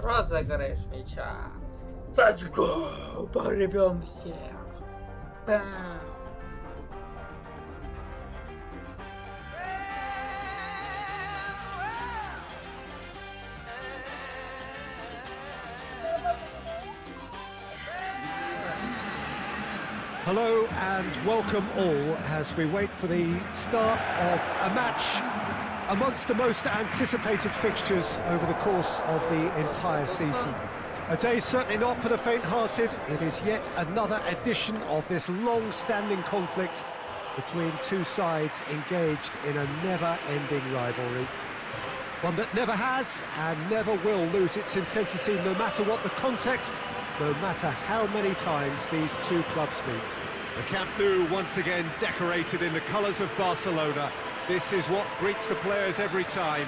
Розыгрыш мяча. Let's go! Погребем всех. Бам. Hello and welcome all as we wait for the start of a match amongst the most anticipated fixtures over the course of the entire season. A day certainly not for the faint-hearted. It is yet another edition of this long-standing conflict between two sides engaged in a never-ending rivalry. One that never has and never will lose its intensity, no matter what the context, no matter how many times these two clubs meet. The Camp Nou once again decorated in the colours of Barcelona. This is what greets the players every time.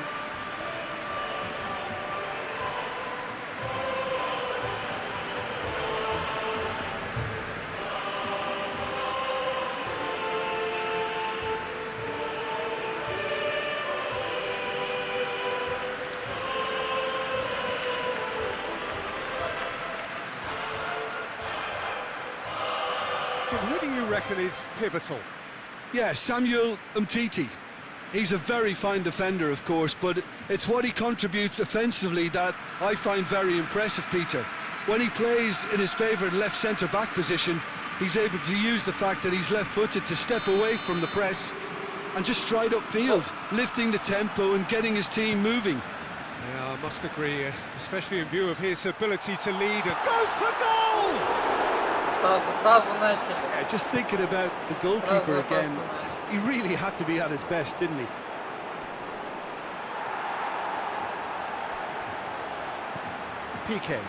So who do you reckon is pivotal? Yeah, Samuel Umtiti. He's a very fine defender, of course, but it's what he contributes offensively that I find very impressive, Peter. When he plays in his favourite left centre-back position, he's able to use the fact that he's left-footed to step away from the press and just stride upfield, lifting the tempo and getting his team moving. Yeah, I must agree, especially in view of his ability to lead and goes for goal! Сразу начали. Yeah, just thinking about the goalkeeper Сразу again, начали. he really had to be at his best, didn't he? PK.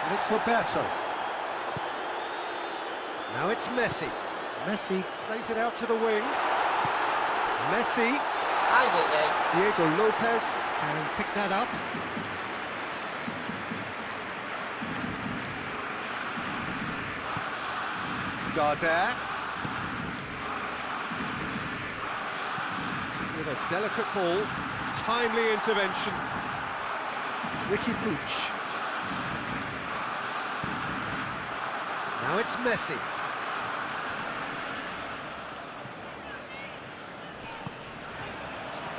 And it's Roberto. Now it's Messi. Messi plays it out to the wing. Messi. Ай-яй-яй. Diego Lopez can pick that up. Darder. With a delicate ball. Timely intervention. Ricky Puig. Now it's Messi.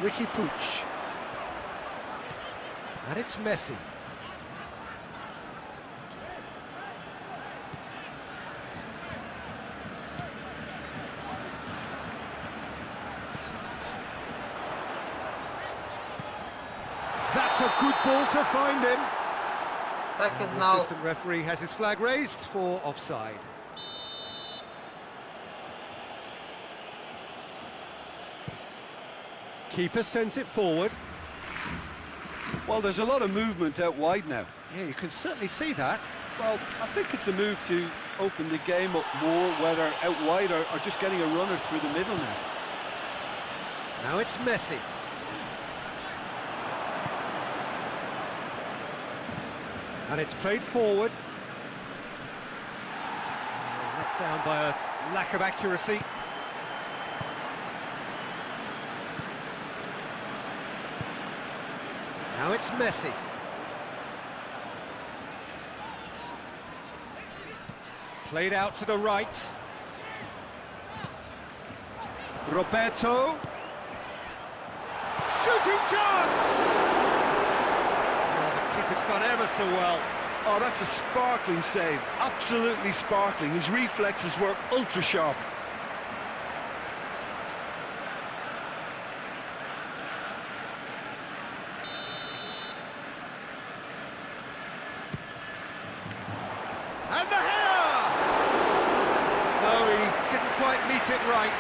Ricky Puig. And it's Messi. That's a good ball to find him. Так и The знал. assistant referee has his flag raised for offside. Keeper sends it forward. Well, there's a lot of movement out wide now. Yeah, you can certainly see that. Well, I think it's a move to open the game up more, whether out wide or just getting a runner through the middle now. Now it's Messi. And it's played forward. Let down by a lack of accuracy. Now it's Messi. Played out to the right. Roberto. Shooting chance! Oh, the keeper's done ever so well. Oh, that's a sparkling save. Absolutely sparkling. His reflexes were ultra sharp. And the header! No, he didn't quite meet it right.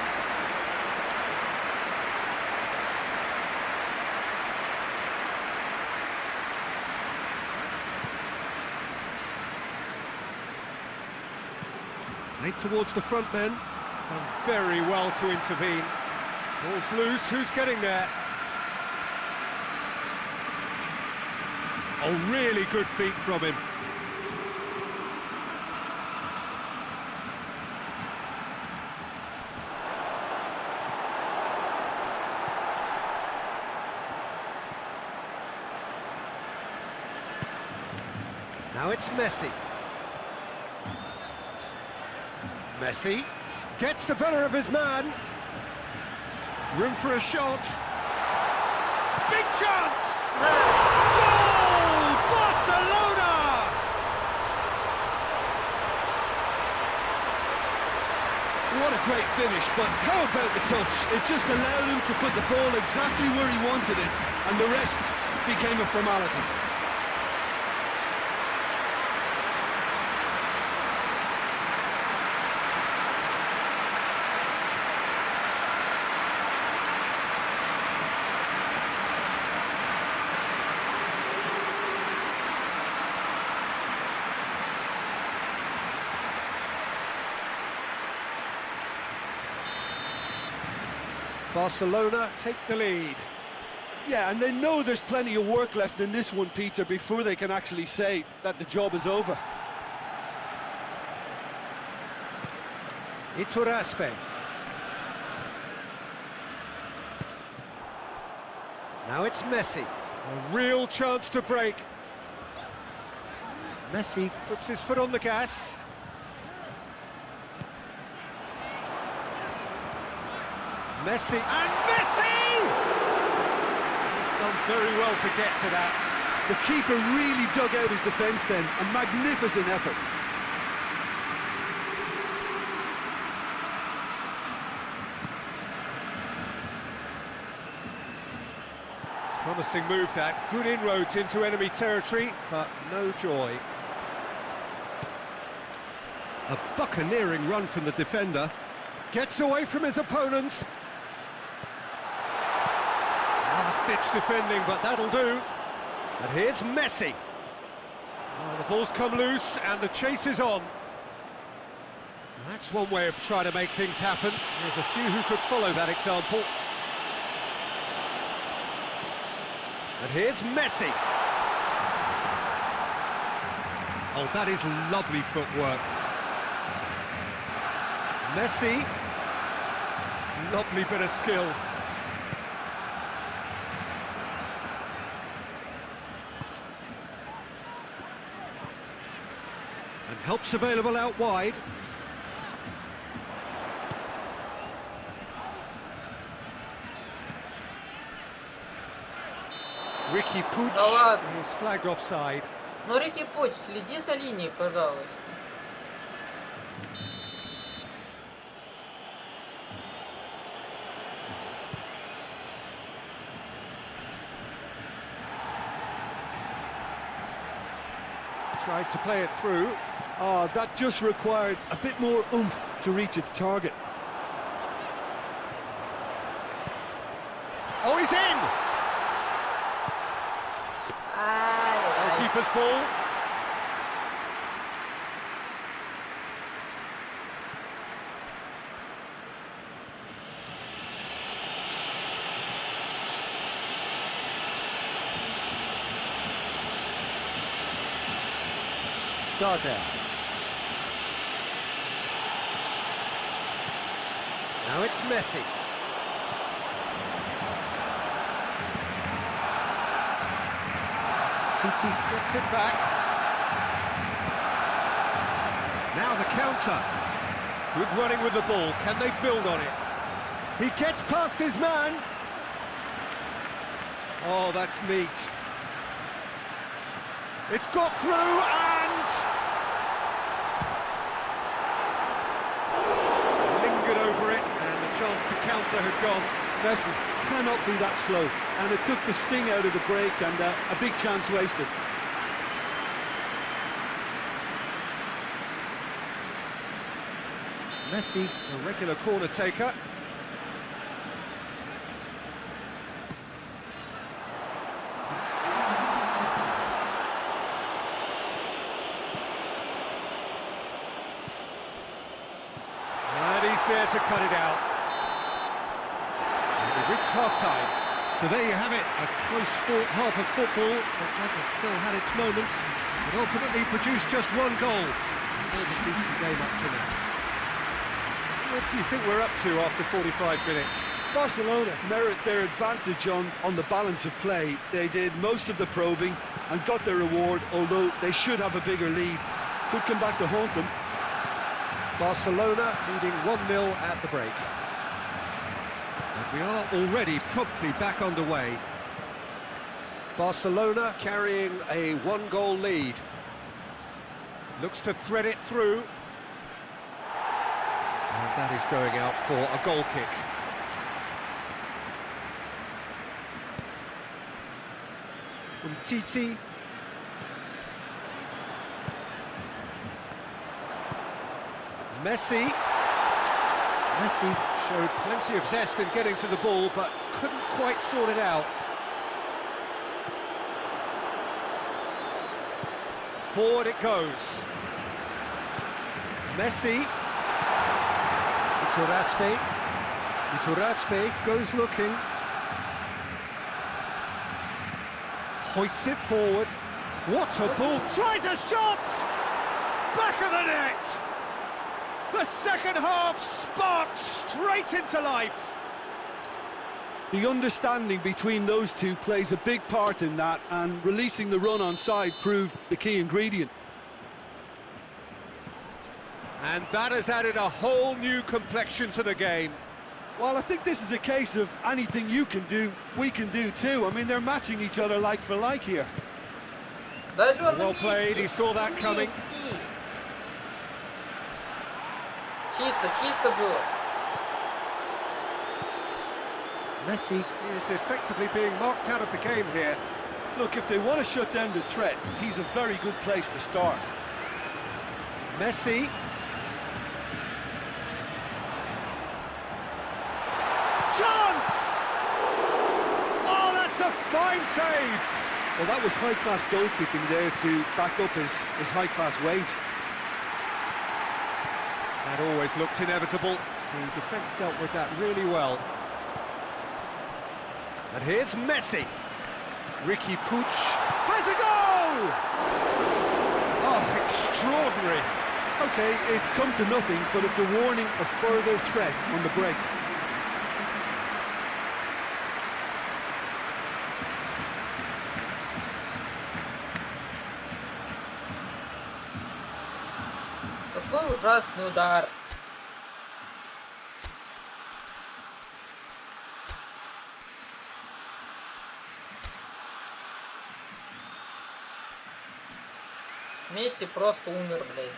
Played towards the front men. Done very well to intervene. Ball's loose, who's getting there? Oh, really good feet from him. Now it's Messi. Messi gets the better of his man. Room for a shot. Big chance! Goal! Barcelona! What a great finish, but how about the touch? It just allowed him to put the ball exactly where he wanted it, and the rest became a formality. Barcelona take the lead. Yeah, and they know there's plenty of work left in this one, Peter, before they can actually say that the job is over. Iturraspe. Now it's Messi. A real chance to break. Messi puts his foot on the gas. Messi, and Messi! He's done very well to get to that. The keeper really dug out his defence then, a magnificent effort. Promising move that, good inroads into enemy territory, but no joy. A buccaneering run from the defender. Gets away from his opponents. Last-ditch defending, but that'll do. And here's Messi. Oh, the ball's come loose, and the chase is on. That's one way of trying to make things happen. There's a few who could follow that example. And here's Messi. Oh, that is lovely footwork. Messi. Lovely bit of skill. And help's available out wide. Ricky Puig Да ладно. is flagged offside. Ну, Рики Пуч, следи за линией, пожалуйста. Tried to play it through. Oh, that just required a bit more oomph to reach its target. Oh, he's in! Ай, Keeper's ball. Darder. Now it's Messi. Titi gets it back. Now the counter. Good running with the ball. Can they build on it? He gets past his man. Oh, that's neat. It's got through and... lingered over it, and the chance to counter had gone. Messi cannot be that slow, and it took the sting out of the break, and a big chance wasted. Messi, a regular corner taker. And he's there to cut it out. And we've reached half-time. So there you have it, a close-fought half of football, but one that still had its moments, but ultimately produced just one goal. It was a decent game up to now. What do you think we're up to after 45 minutes? Barcelona merit their advantage on the balance of play. They did most of the probing and got their reward, although they should have a bigger lead. Could come back to haunt them. Barcelona leading 1-0 at the break. And we are already promptly back underway. Barcelona carrying a one-goal lead. Looks to thread it through. And that is going out for a goal kick. Titi. Messi showed plenty of zest in getting to the ball, but couldn't quite sort it out. Forward it goes. Messi. Iturraspe goes looking. Hoists it forward. What a ball! Tries a shot! Back of the net! The second half sparked straight into life. The understanding between those two plays a big part in that, and releasing the run on side proved the key ingredient. And that has added a whole new complexion to the game. Well, I think this is a case of anything you can do, we can do too. I mean, they're matching each other like for like here. Well played, he saw that coming. Чисто было. Messi is effectively being marked out of the game here. Look, if they want to shut down the threat, he's a very good place to start. Messi. Chance! Oh, that's a fine save! Well, that was high-class goalkeeping there to back up his high-class wage. That always looked inevitable. The defence dealt with that really well. And here's Messi. Ricky Puig has a goal! Oh, extraordinary. Okay, it's come to nothing, but it's a warning of further threat on the break. Какой ужасный удар. Месси просто умер, блядь.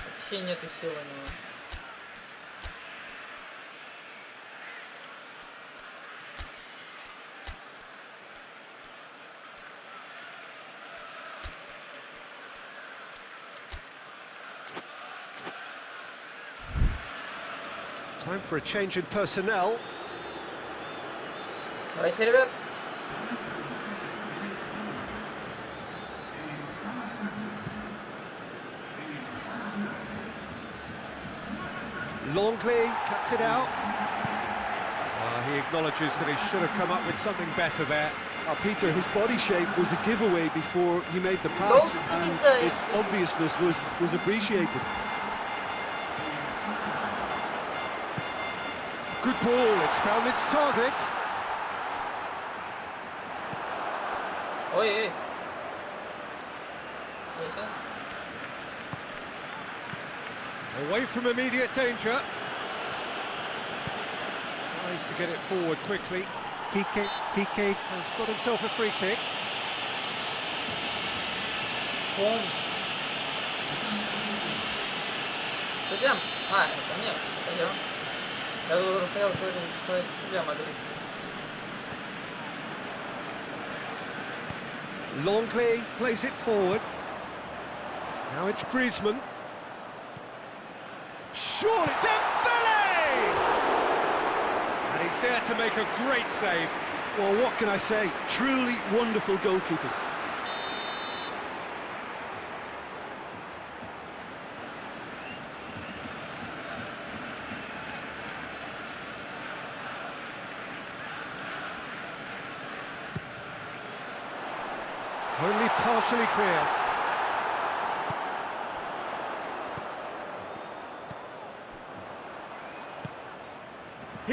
Вообще нету сил у него. Time for a change in personnel. Давайте, ребят. Longley cuts it out. He acknowledges that he should have come up with something better there. Peter, his body shape was a giveaway before he made the pass, and its obviousness was appreciated. Good ball, it's found its target. Ой-ой. Away from immediate danger. Tries to get it forward quickly. Piqué has got himself a free kick. Шум. Судья. Это нет. Пойдем. Я уже хотел сказать судья мадридский. Longley plays it forward. Now it's Griezmann. Surely Dembele! And he's there to make a great save. Well, what can I say? Truly wonderful goalkeeping. Only partially clear.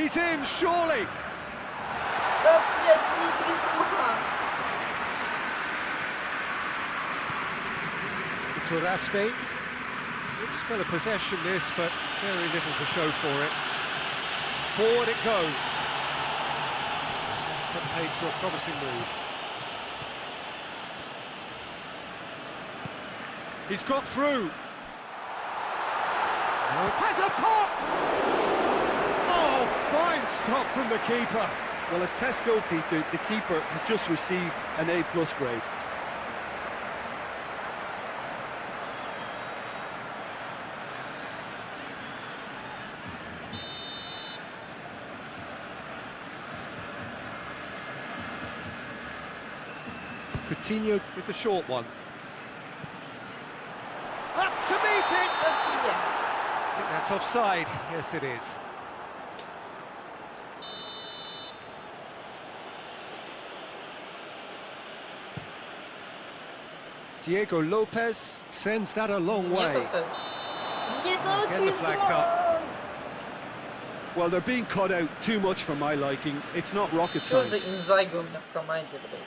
He's in, surely. Да, блядь, Дмитрий Смак. Turaspe. Good spell of possession this, but very little to show for it. Forward it goes. That's put paid to a promising move. He's got through. Now it has a pop! Oh, fine stop from the keeper. Well, as tests go, Peter, the keeper has just received an A+ grade. Coutinho with the short one. Up to meet it! I think that's offside. Yes, it is. Diego Lopez sends that a long way. Get the flags up. Well, they're being cut out too much for my liking. It's not rocket Что за science. инзайга у меня в команде, блядь?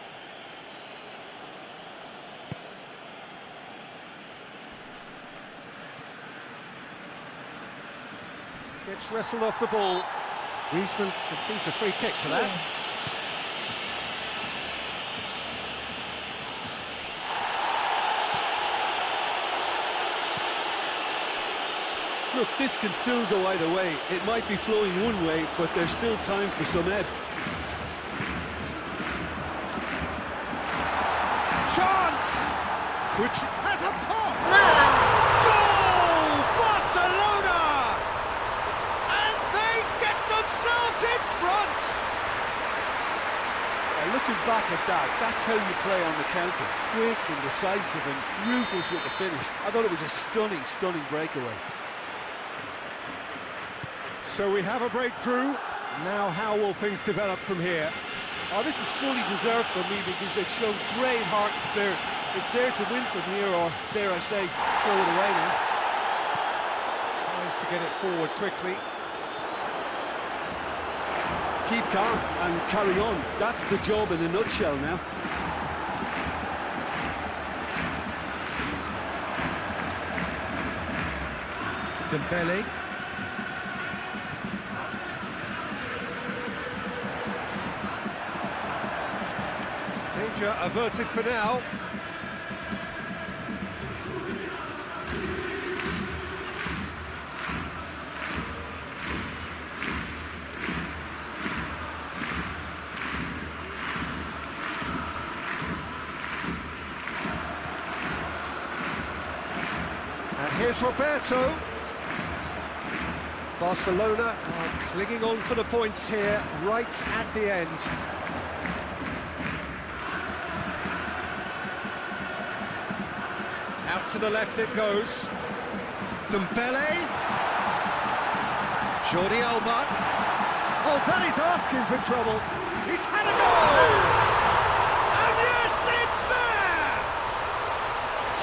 Gets wrestled off the ball. Griezmann conceives a free kick for that. Look, this can still go either way. It might be flowing one way, but there's still time for some ebb. Chance! Has a pop! На! Goal! Barcelona! And they get themselves in front! Looking back at that, that's how you play on the counter. Quick and decisive and ruthless with the finish. I thought it was a stunning, stunning breakaway. So we have a breakthrough. Now how will things develop from here? Oh, this is fully deserved for me because they've shown great heart and spirit. It's there to win from here, or dare I say, throw it away now. Tries to get it forward quickly. Keep calm and carry on. That's the job in a nutshell now. Dembele. Danger averted for now. And here's Roberto. Barcelona are clinging on for the points here, right at the end. Out to the left it goes. Dembele. Jordi Alba. Oh, that is asking for trouble. He's had a goal! And yes, it's there!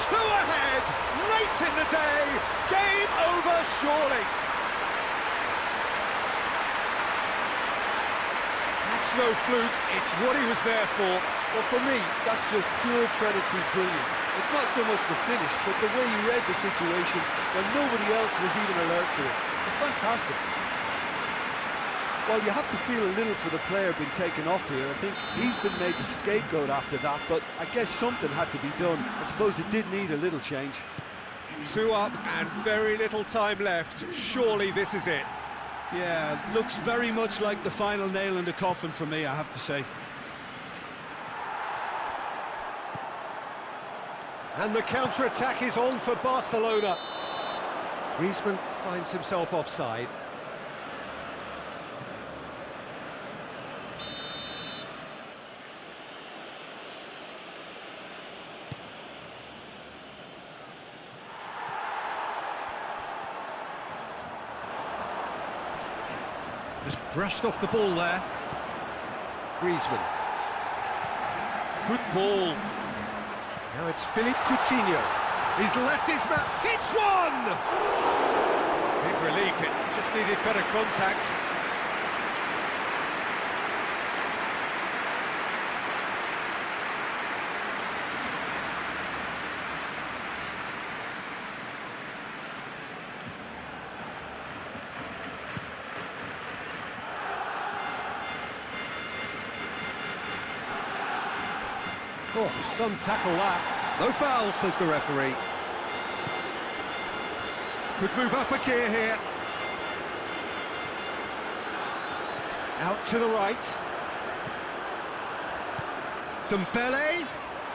Two ahead, late in the day. Game over, surely. That's no fluke, it's what he was there for. Well, for me, that's just pure predatory brilliance. It's not so much the finish, but the way he read the situation when nobody else was even alert to it. It's fantastic. Well, you have to feel a little for the player being taken off here. I think he's been made the scapegoat after that, but I guess something had to be done. I suppose it did need a little change. 2 up and very little time left. Surely this is it. Yeah, looks very much like the final nail in the coffin for me, I have to say. And the counter-attack is on for Barcelona. Griezmann finds himself offside. Just brushed off the ball there. Griezmann. Good ball. Now it's Philippe Coutinho. He's left his man. Hits one! Big relief, it just needed better contact. Oh, some tackle that. No foul, says the referee. Could move up a gear here. Out to the right. Dembele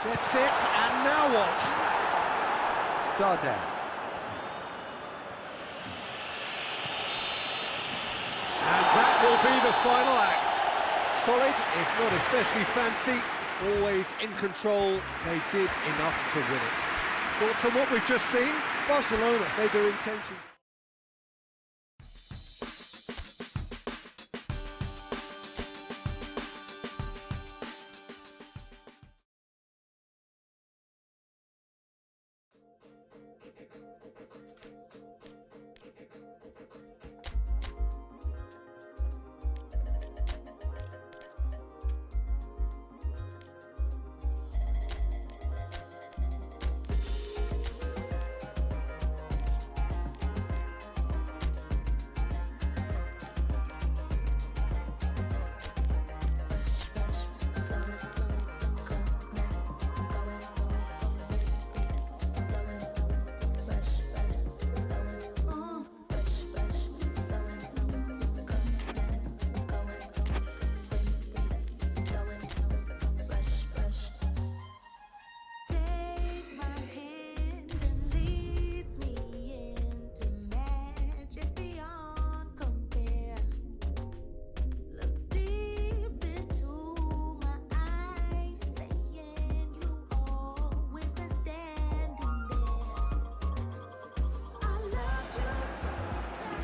gets it, and now what? Darder. And that will be the final act. Solid, if not especially fancy, always in control. They did enough to win it. Thoughts on what we've just seen? Barcelona made their intentions.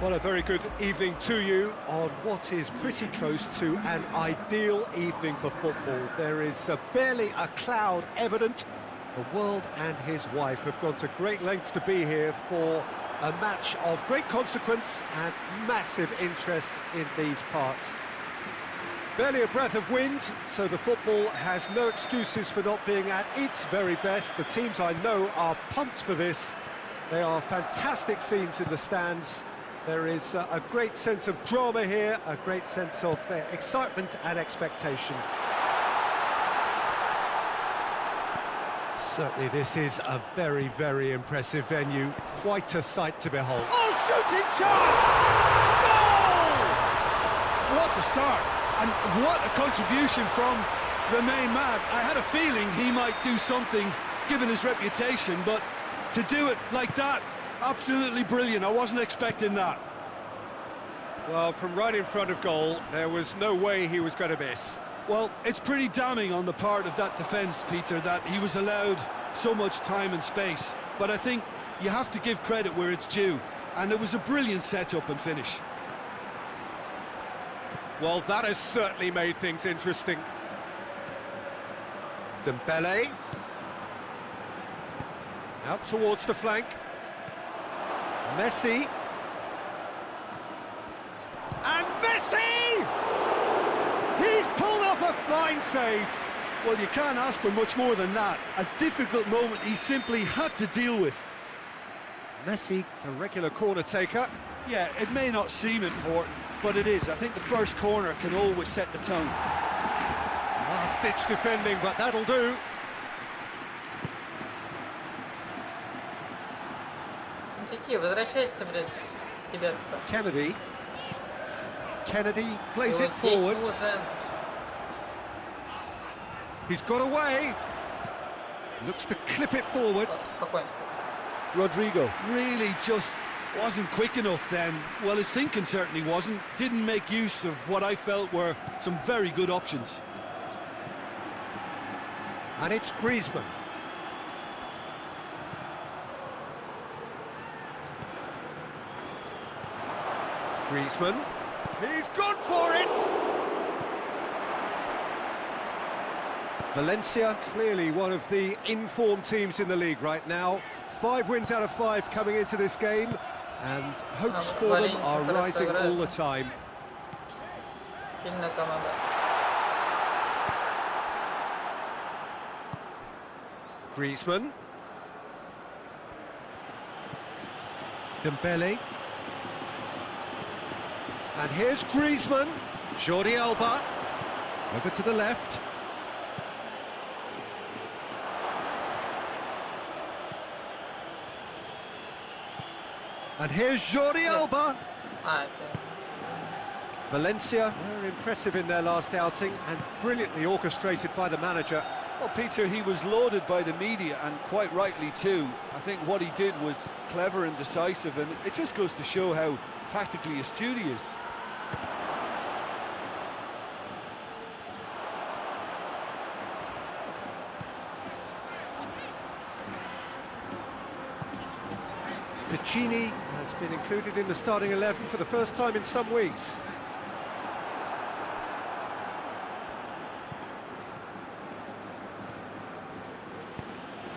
Well, a very good evening to you on what is pretty close to an ideal evening for football. There is barely a cloud evident. The world and his wife have gone to great lengths to be here for a match of great consequence and massive interest in these parts. Barely a breath of wind, so the football has no excuses for not being at its very best. The teams I know are pumped for this. They are fantastic scenes in the stands. There is a great sense of drama here, a great sense of excitement and expectation. Certainly this is a very, very impressive venue. Quite a sight to behold. Oh, shooting chance! Goal! What a start, and what a contribution from the main man. I had a feeling he might do something, given his reputation, but to do it like that, absolutely brilliant. I wasn't expecting that. Well, from right in front of goal, there was no way he was going to miss. Well, it's pretty damning on the part of that defence, Peter, that he was allowed so much time and space. But I think you have to give credit where it's due. And it was a brilliant setup and finish. Well, that has certainly made things interesting. Dembele. Out towards the flank. Messi. And Messi! He's pulled off a fine save. Well, you can't ask for much more than that. A difficult moment he simply had to deal with. Messi, the regular corner taker. Yeah, it may not seem important, but it is. I think the first corner can always set the tone. Last-ditch defending, but that'll do. Тити, возвращайся, блядь, в себя. Kennedy. Kennedy plays И it вот здесь forward. нужен. He's got away. Looks to clip it forward. Спокойно. Rodrigo really just wasn't quick enough then. Well, his thinking certainly wasn't. Didn't make use of what I felt were some very good options. And it's Griezmann. Griezmann. He's gone for it! Valencia, clearly one of the informed teams in the league right now. 5 wins out of 5 coming into this game, and hopes for them are rising all the time. Сильная команда. Griezmann. Dembele. And here's Griezmann. Jordi Alba. Over to the left. And here's Jordi Alba. Ah, это... Valencia were impressive in their last outing and brilliantly orchestrated by the manager. Well, Peter, he was lauded by the media, and quite rightly too. I think what he did was clever and decisive, and it just goes to show how tactically astute he is. Piccini has been included in the starting 11 for the first time in some weeks.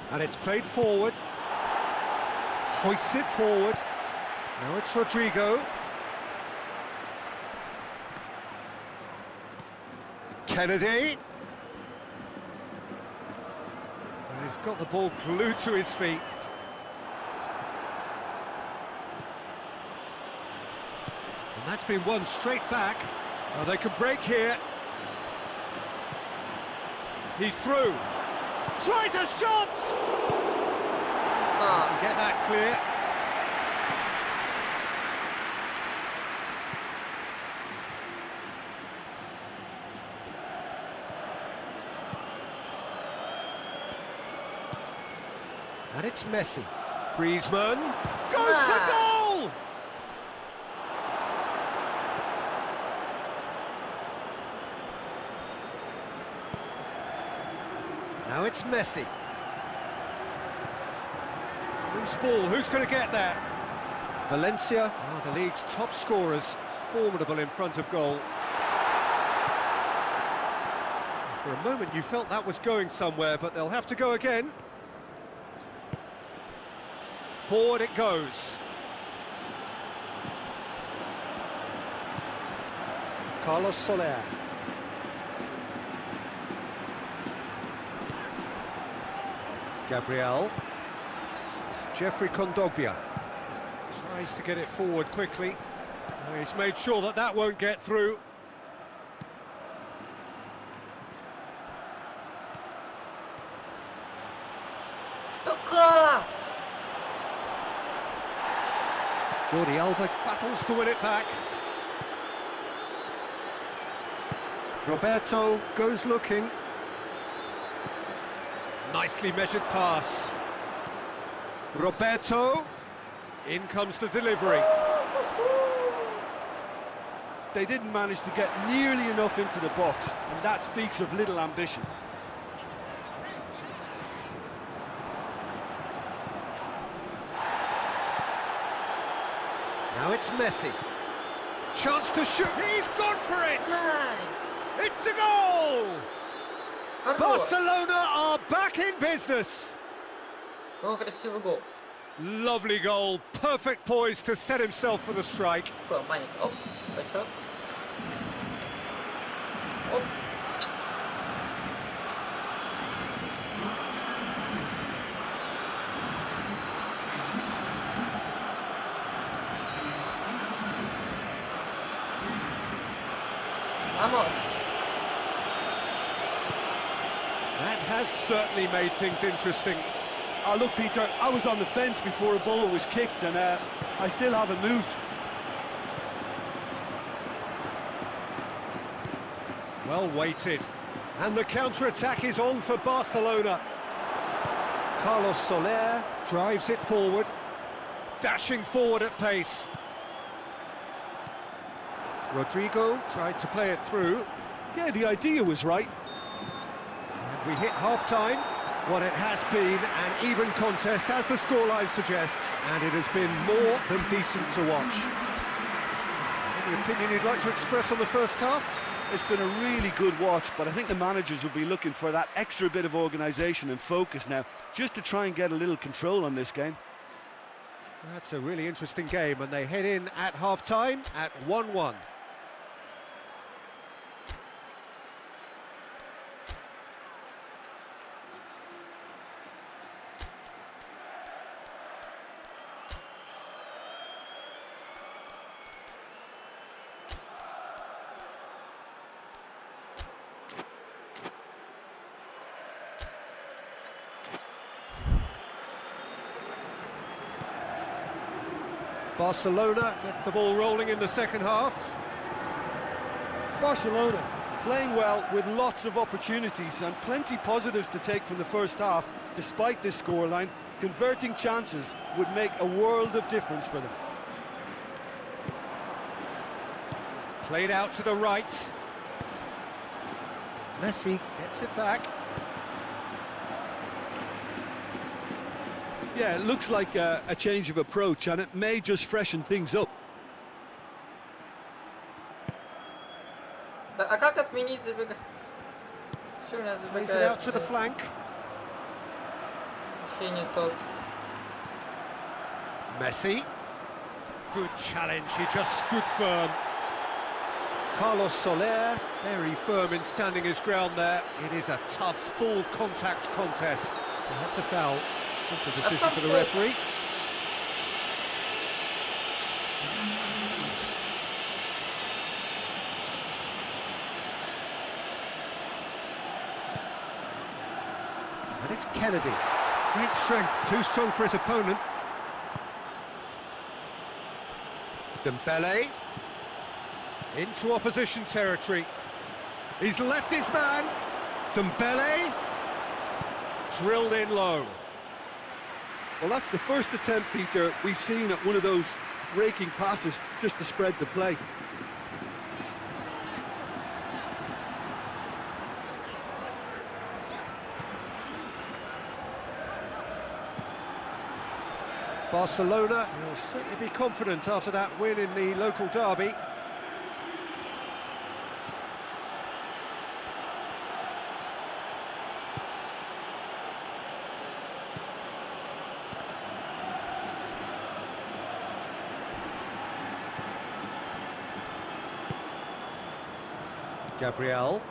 And it's played forward. Hoists it forward. Now it's Rodrigo. Kennedy. And he's got the ball glued to his feet. And that's been won straight back. Oh, they can break here. He's through. Tries a shot! А, Get that clear. And it's Messi. Griezmann goes for goal! Now it's Messi. Loose ball, who's going to get that? Valencia, the league's top scorers, formidable in front of goal. For a moment you felt that was going somewhere, but they'll have to go again. Forward it goes. Carlos Soler. Gabriel. Jeffrey Kondogbia tries to get it forward quickly. He's made sure that that won't get through. Только! Jordi Alba battles to win it back. Roberto goes looking. Nicely measured pass. Roberto. In comes the delivery. They didn't manage to get nearly enough into the box, and that speaks of little ambition. Now it's Messi. Chance to shoot. He's gone for it. Найс! It's a goal. Хорош! Barcelona are back in business. Какой красивый гол. Lovely goal. Perfect poise to set himself for the strike. Такой маленький. Оп, чуть большой. Оп. Vamos. That has certainly made things interesting. Oh, look, Peter, I was on the fence before a ball was kicked, and I still haven't moved. Well weighted. And the counter-attack is on for Barcelona. Carlos Soler drives it forward. Dashing forward at pace. Rodrigo tried to play it through. Yeah, the idea was right. And we hit half-time. What it has been an even contest, as the scoreline suggests, and it has been more than decent to watch. Any opinion you'd like to express on the first half? It's been a really good watch, but I think the managers will be looking for that extra bit of organisation and focus now, just to try and get a little control on this game. That's a really interesting game, and they head in at half-time at 1-1. Barcelona get the ball rolling in the second half. Barcelona playing well with lots of opportunities and plenty positives to take from the first half. Despite this scoreline, converting chances would make a world of difference for them. Played out to the right. Messi gets it back. Yeah, it looks like a change of approach, and it may just freshen things up. Да, а как отменить забегание? Что у меня Plays it out забегает? to the flank. Вообще не тот. Messi. Good challenge, he just stood firm. Carlos Soler, very firm in standing his ground there. It is a tough, full contact contest. And that's a foul. Simple decision for the referee. And it's Kennedy. Great strength, too strong for his opponent. Dembele. Into opposition territory. He's left his man. Dembele. Drilled in low. Well, that's the first attempt, Peter, we've seen at one of those raking passes just to spread the play. Barcelona will certainly be confident after that win in the local derby. Gabriel.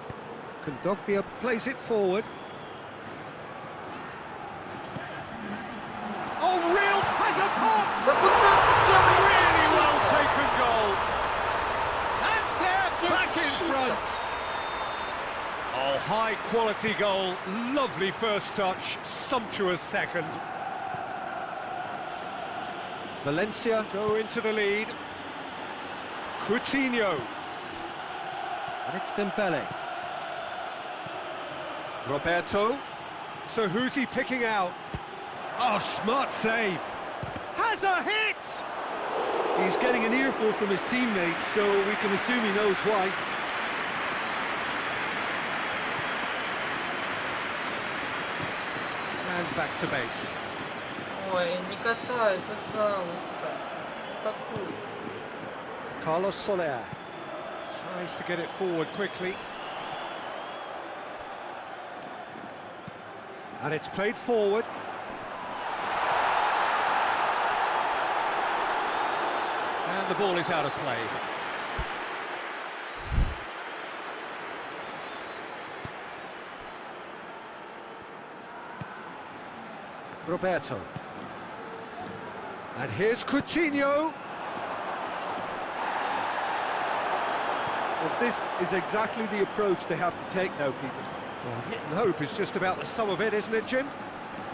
Kondogbia plays it forward. Oh, real has a pop! Да куда? Где Really well вы? taken goal. And they're back in front. Oh, high quality goal. Lovely first touch. Sumptuous second. Valencia go into the lead. Coutinho. And it's Dembele. Roberto. So who's he picking out? Oh, smart save. Has a hit! He's getting an earful from his teammates, so we can assume he knows why. And back to base. Ой, не катай, пожалуйста. Такой. Carlos Soler tries to get it forward quickly. And it's played forward. And the ball is out of play. Roberto. And here's Coutinho. Well, this is exactly the approach they have to take now, Peter. Well, hit and hope is just about the sum of it, isn't it, Jim?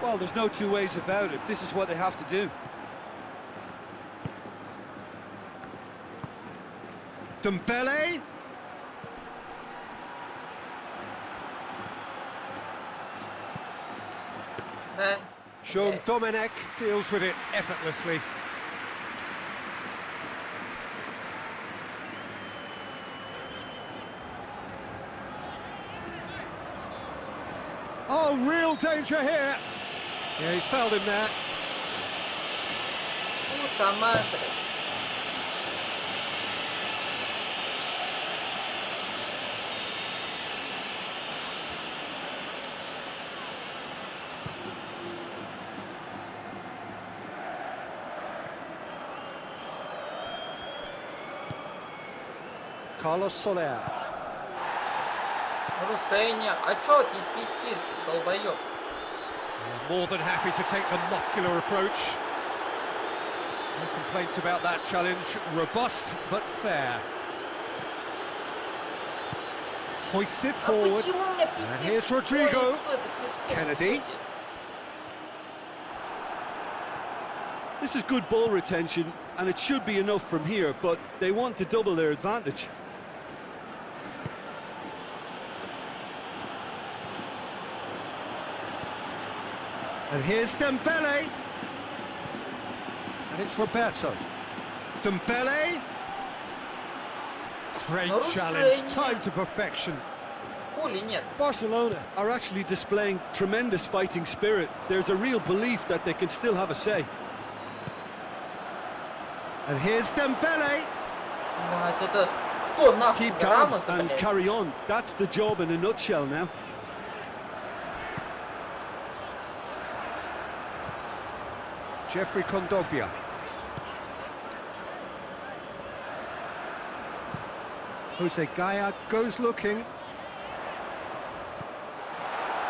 Well, there's no two ways about it. This is what they have to do. Dembele. Да. Sean Yes. Domenech deals with it effortlessly. Oh, real danger here. Yeah, he's fouled him there. Puta madre. Carlos Soler. Нарушение. А чё ты не свистишь, долбоёб? More than happy to take the muscular approach. No complaints about that challenge. Robust, but fair. Hoists it А forward. почему у меня And пикет? here's Rodrigo. Ой, кто это? Пешком Kennedy. ходит. This is good ball retention, and it should be enough from here, but they want to double their advantage. And here's Dembele. And it's Roberto. Dembele. Great challenge, time to perfection. Хули нет. Barcelona are actually displaying tremendous fighting spirit. There's a real belief that they can still have a say. And here's Dembele. Мать, это кто нахуй? Keep calm Рамос, and блядь? carry on. That's the job in a nutshell now. Jeffrey Kondogbia. Jose Gaya goes looking.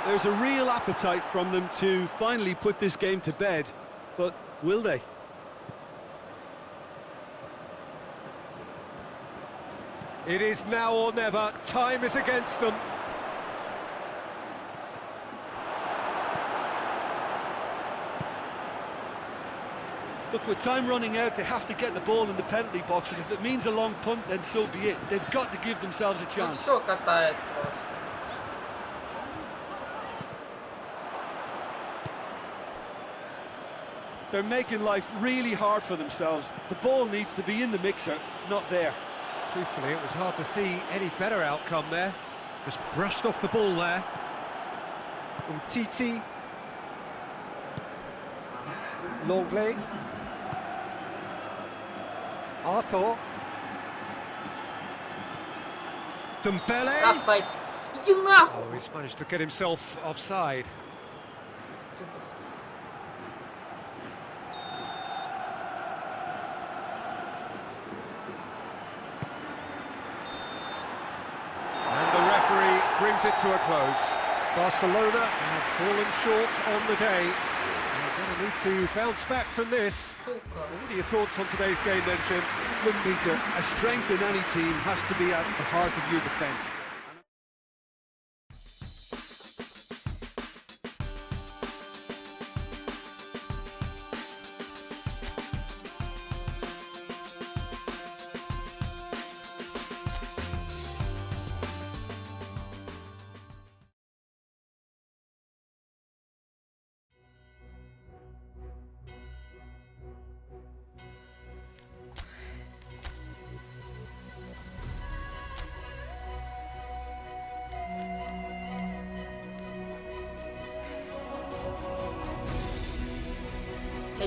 There's a real appetite from them to finally put this game to bed, but will they? It is now or never. Time is against them. Look, with time running out, they have to get the ball in the penalty box, and if it means a long punt, then so be it. They've got to give themselves a Он chance. все катает просто. They're making life really hard for themselves. The ball needs to be in the mixer, not there. Truthfully, it was hard to see any better outcome there. Just brushed off the ball there. Titi. Longley. Arthur. Dembele. Офсайд. Иди нахуй! Oh, he's managed to get himself offside. And the referee brings it to a close. Barcelona have fallen short on the day. They're going to need to bounce back from this. Сука. What are your thoughts on today's game then, Jim? Look, Peter, a strength in any team has to be at the heart of your defence.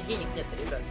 Денег нет, ребят.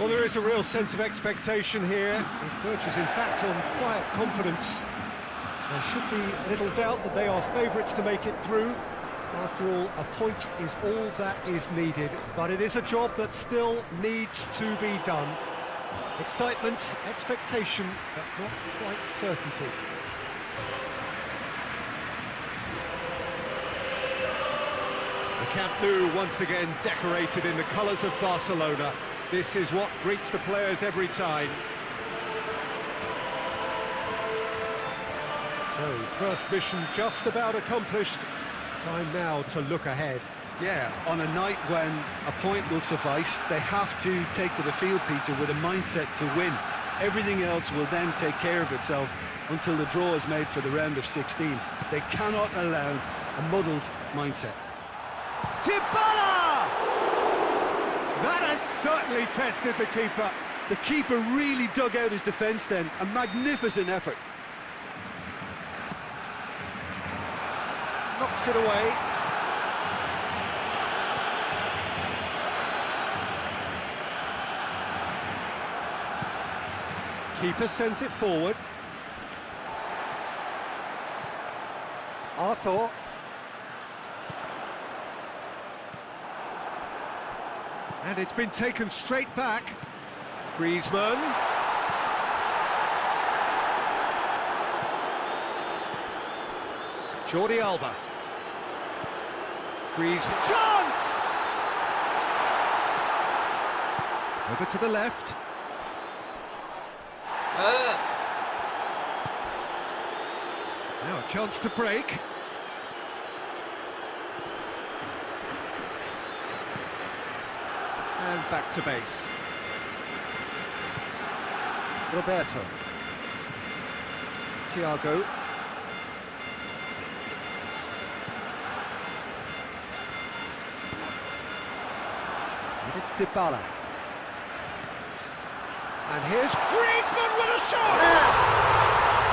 Well, there is a real sense of expectation here. It verges, in fact, on quiet confidence. There should be little doubt that they are favourites to make it through. After all, a point is all that is needed, but it is a job that still needs to be done. Excitement, expectation, but not quite certainty. The Camp Nou once again decorated in the colours of Barcelona. This is what greets the players every time. So, first mission just about accomplished. Time now to look ahead. Yeah, on a night when a point will suffice, they have to take to the field, Peter, with a mindset to win. Everything else will then take care of itself until the draw is made for the round of 16. They cannot allow a muddled mindset. Dybala! That has certainly tested the keeper. The keeper really dug out his defence then. A magnificent effort. Knocks it away. Keeper sends it forward. Arthur. And it's been taken straight back. Griezmann. Jordi Alba. Griezmann. Chance! Over to the left. Now a chance to break. And back to base. Roberto. Thiago. And it's Dybala. And here's Griezmann with a shot!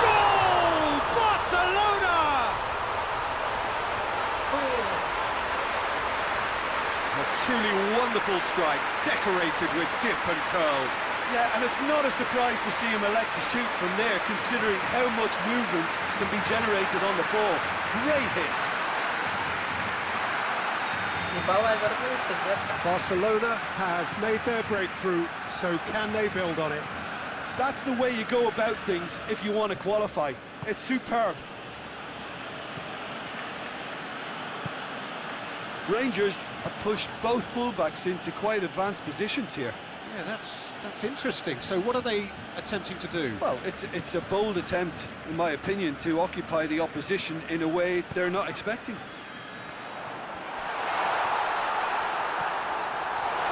Goal! Barcelona! A truly wonderful strike, decorated with dip and curl. Yeah, and it's not a surprise to see him elect to shoot from there, considering how much movement can be generated on the ball. Great hit. Barcelona have made their breakthrough, so can they build on it? That's the way you go about things if you want to qualify. It's superb. Rangers have pushed both fullbacks into quite advanced positions here. Yeah, that's interesting. So what are they attempting to do? Well, it's a bold attempt, in my opinion, to occupy the opposition in a way they're not expecting.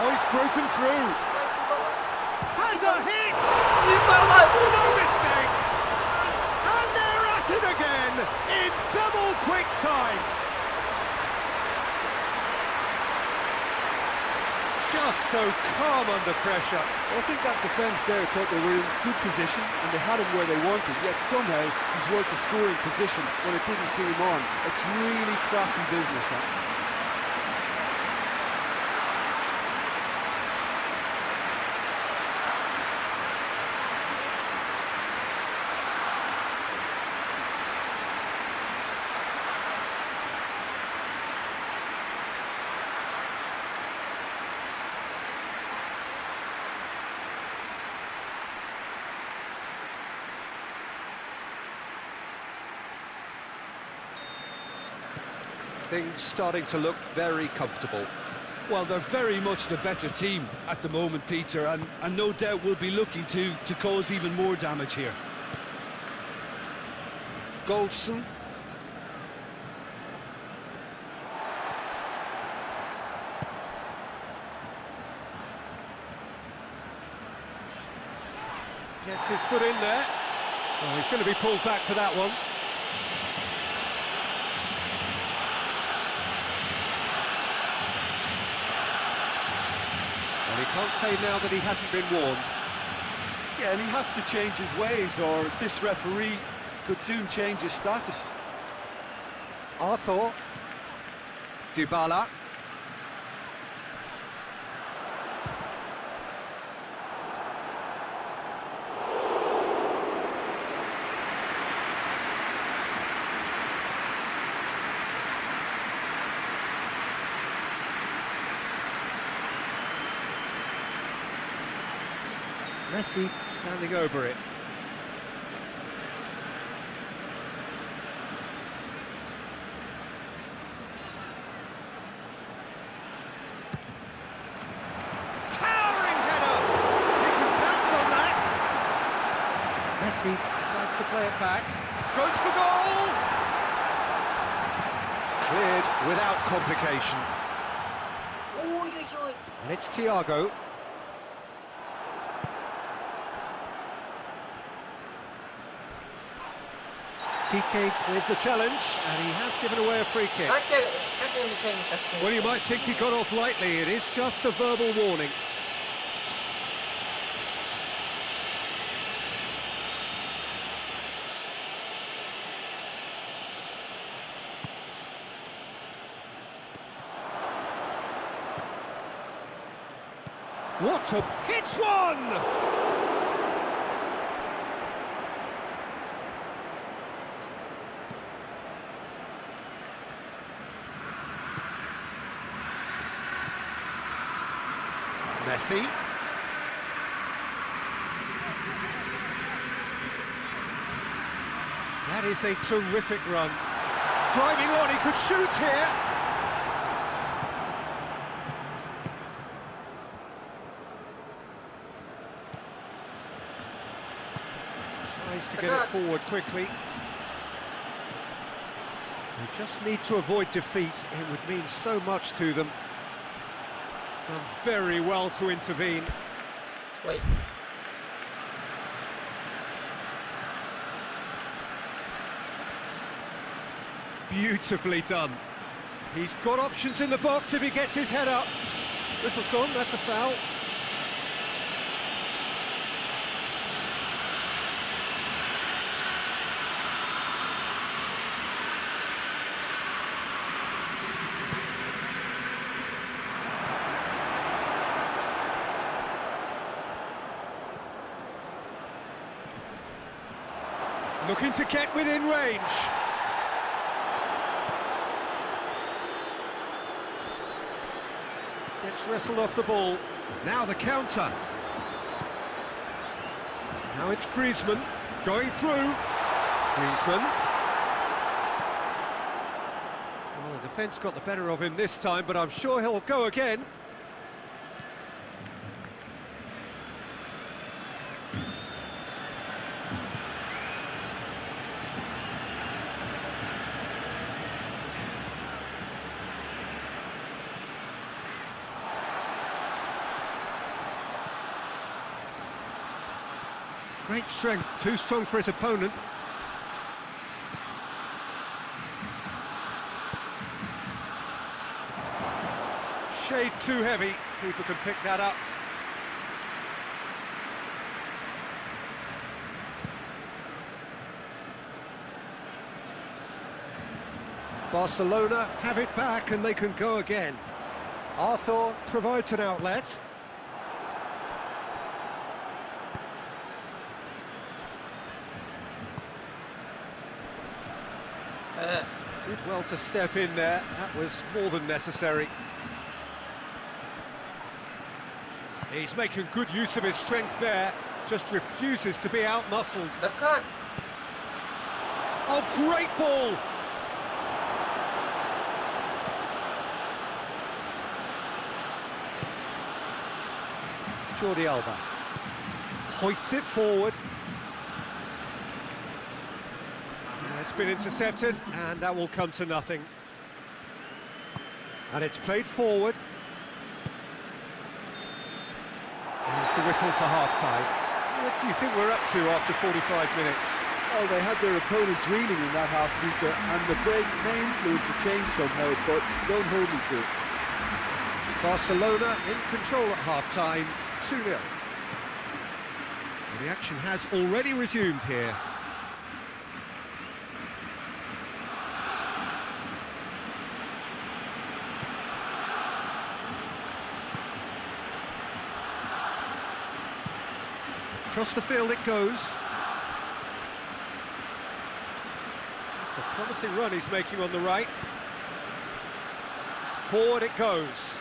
Oh, he's broken through. Has a hit! No mistake! And they're at it again in double quick time. Just so calm under pressure. I think that defence there thought they were in good position and they had him where they wanted, yet somehow he's worked the scoring position when it didn't see him on. It's really crafty business now. Things starting to look very comfortable. Well, they're very much the better team at the moment, Peter, and no doubt will be looking to cause even more damage here. Goldson. Gets his foot in there. Oh, he's going to be pulled back for that one. Well, he can't say now that he hasn't been warned. Yeah, and he has to change his ways, or this referee could soon change his status. Arthur. Dybala. Messi standing over it. Towering header! He can dance on that! Messi decides to play it back. Goes for goal! Cleared without complication. And it's Thiago. Piqué with the challenge, and he has given away a free kick. Well, you might think he got off lightly. It is just a verbal warning. What a... Hits one! Messi. That is a terrific run. Driving on, he could shoot here. Tries to get it forward quickly. They just need to avoid defeat. It would mean so much to them. Done very well to intervene. Wait. Beautifully done. He's got options in the box if he gets his head up. Whistle's gone, that's a foul. Looking to get within range. Gets wrestled off the ball. Now the counter. Now it's Griezmann going through. Griezmann. Well, the defence got the better of him this time, but I'm sure he'll go again. Great strength, too strong for his opponent. Shade too heavy, people can pick that up. Barcelona have it back and they can go again. Arthur provides an outlet. Did well to step in there, that was more than necessary. He's making good use of his strength there, just refuses to be out-muscled. Oh, great ball! Jordi Alba hoists it forward. It's been intercepted, and that will come to nothing. And it's played forward. There's the whistle for half-time. What do you think we're up to after 45 minutes? Well, they had their opponents reeling in that half, Peter, and the break may influence a change somehow, but don't hold me to it. Barcelona in control at half-time, 2-0. The action has already resumed here. Across the field it goes. It's a promising run he's making on the right. Forward it goes.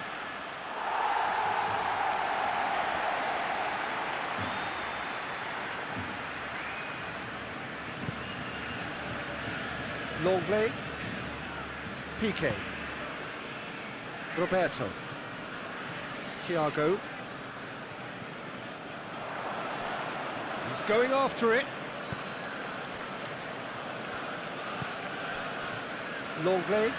Longley. Piqué. Roberto. Thiago. He's going after it. Longley.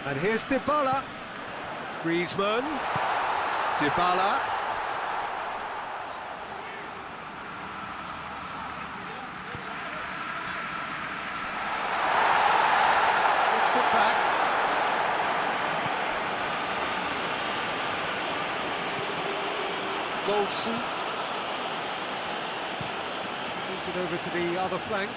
And here's Dybala. Griezmann. Dybala. Gets it back. Goldson. Moves it over to the other flank.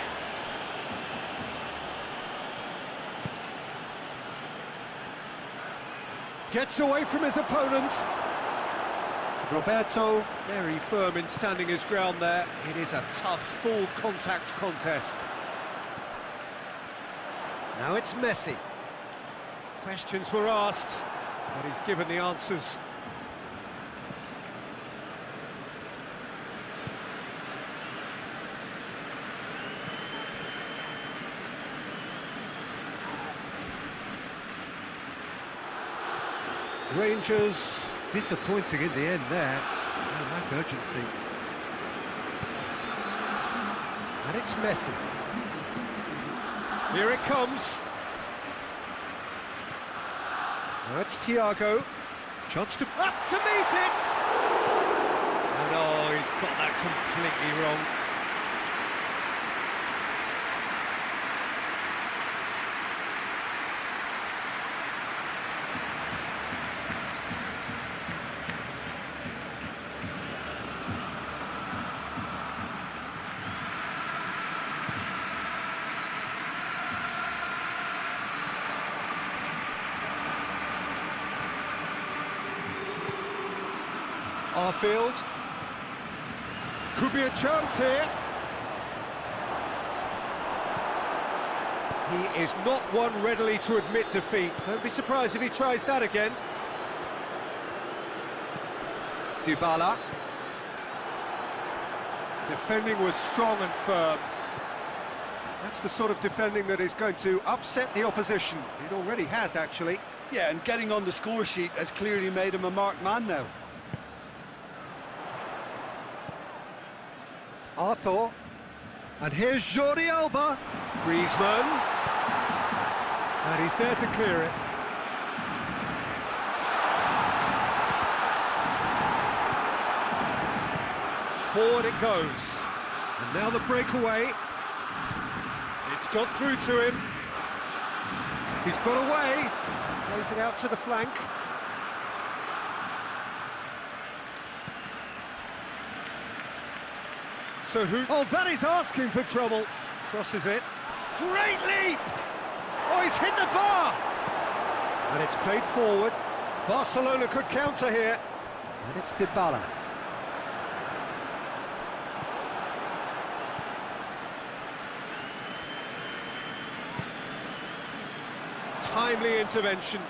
Gets away from his opponent. Roberto, very firm in standing his ground there. It is a tough, full contact contest. Now it's Messi. Questions were asked, but he's given the answers. Rangers disappointing in the end there. No lack of urgency. And it's Messi. Here it comes. Now it's Thiago. Chance to up to meet it. And oh, he's got that completely wrong. Arfield. Could be a chance here. He is not one readily to admit defeat. Don't be surprised if he tries that again. Dybala. Defending was strong and firm. That's the sort of defending that is going to upset the opposition. It already has, actually. Yeah, and getting on the score sheet has clearly made him a marked man now. Arthur. And here's Jordi Alba. Griezmann. And he's there to clear it. Forward it goes. And now the breakaway. It's got through to him. He's got away. Plays it out to the flank. So who... Oh, that is asking for trouble. Crosses it. Great leap! Oh, he's hit the bar! And it's played forward. Barcelona could counter here. And it's Dybala. Timely intervention.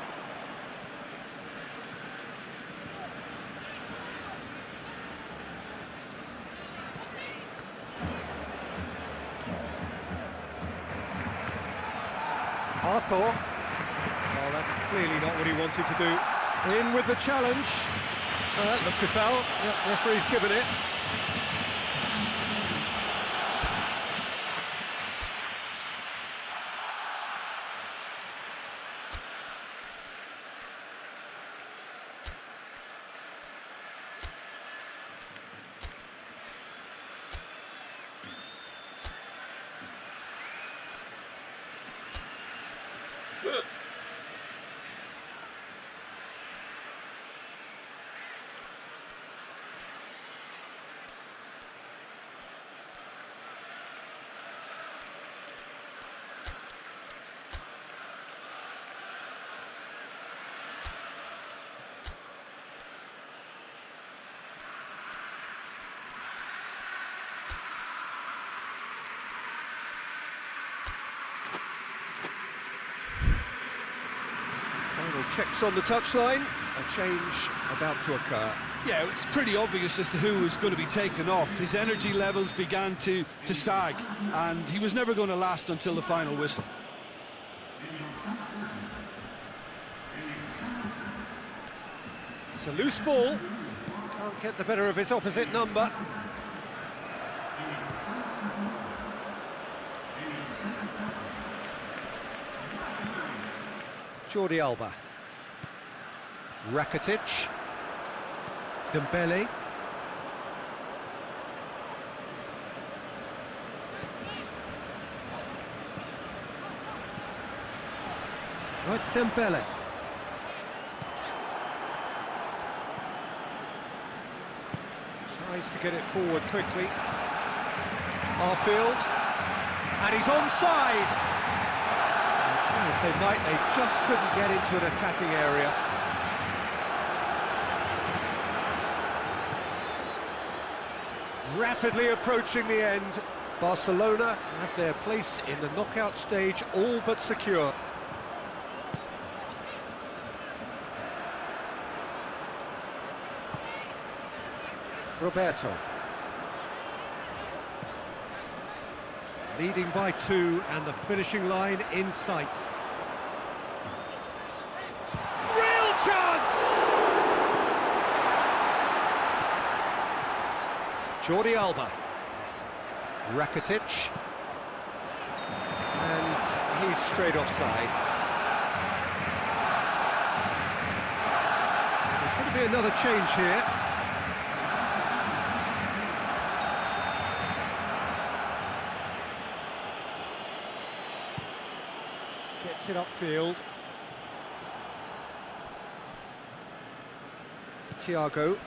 Arthur. Oh, that's clearly not what he wanted to do. In with the challenge. That looks a foul. Yep, referee's given it. Final checks on the touchline. A change about to occur. Yeah, it's pretty obvious as to who was going to be taken off. His energy levels began to sag, and he was never going to last until the final whistle. It's a loose ball. Can't get the better of his opposite number. Jordi Alba. Rakitic. Dembele. Oh, it's Dembele. Tries to get it forward quickly. Arfield. And he's onside. Try as they might, they just couldn't get into an attacking area. Rapidly approaching the end. Barcelona have their place in the knockout stage all but secure. Roberto. Leading by 2 and the finishing line in sight. Real chance! Jordi Alba. Rakitic. And he's straight offside. There's going to be another change here. Gets it upfield. Thiago.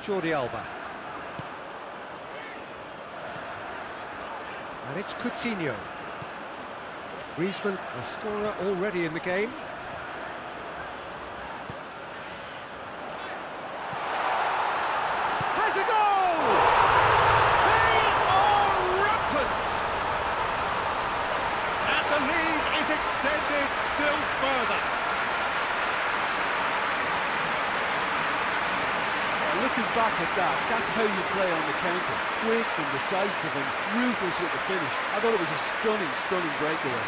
Jordi Alba. And it's Coutinho. Griezmann, a scorer already in the game. Has a goal! They are rampant! And the lead is extended still further. Looking back at that, that's how you play on the counter. Quick and decisive and ruthless with the finish. I thought it was a stunning, stunning breakaway.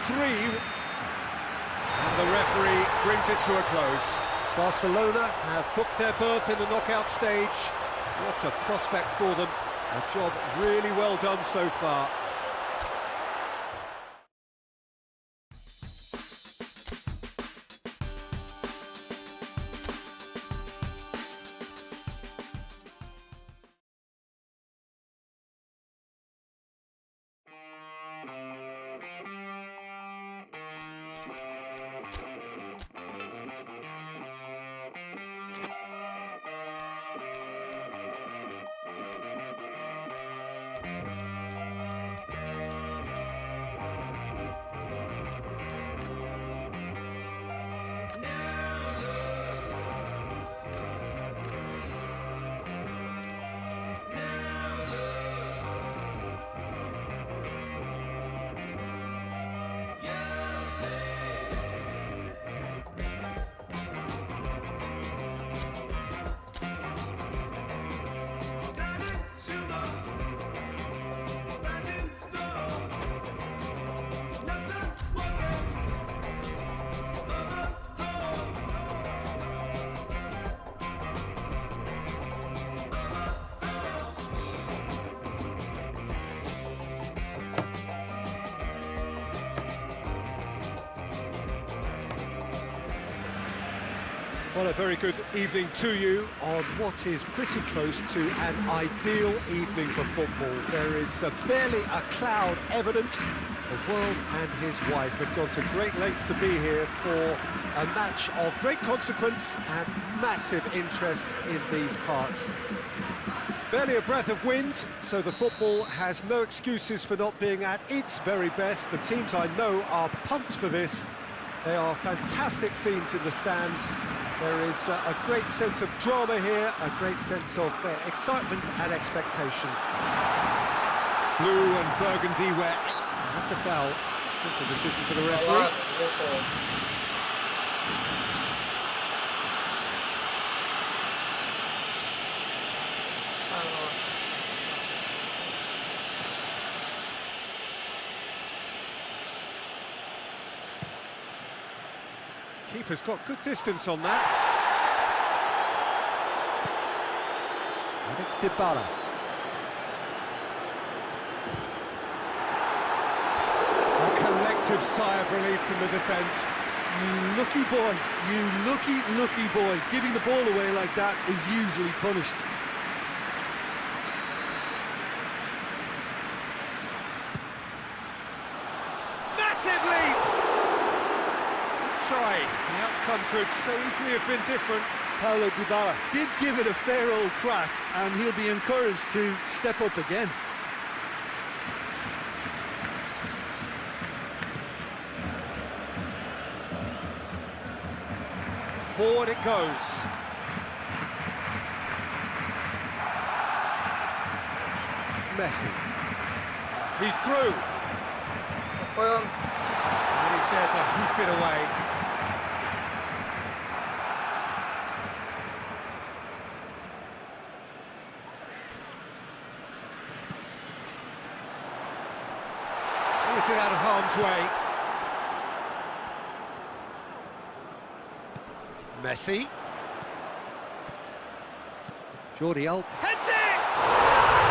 Three. And the referee brings it to a close. Barcelona have booked their berth in the knockout stage. What a prospect for them. A job really well done so far. Well, a very good evening to you on what is pretty close to an ideal evening for football. There is barely a cloud evident. The world and his wife have gone to great lengths to be here for a match of great consequence and massive interest in these parts. Barely a breath of wind, so the football has no excuses for not being at its very best. The teams I know are pumped for this. They are fantastic scenes in the stands. There is a great sense of drama here, a great sense of excitement and expectation. Blue and burgundy wet. That's a foul. Simple decision for the referee. Keeper's got good distance on that. And it's Dybala. A collective sigh of relief from the defence. You lucky boy, you lucky boy. Giving the ball away like that is usually punished. Massive leap! Try. The outcome could so easily have been different. Paulo Dybala did give it a fair old crack, and he'll be encouraged to step up again. Forward it goes. Messi. He's through. And he's there to hoof it away. Clears it out of harm's way. Messi. Jordi Alba. Heads it!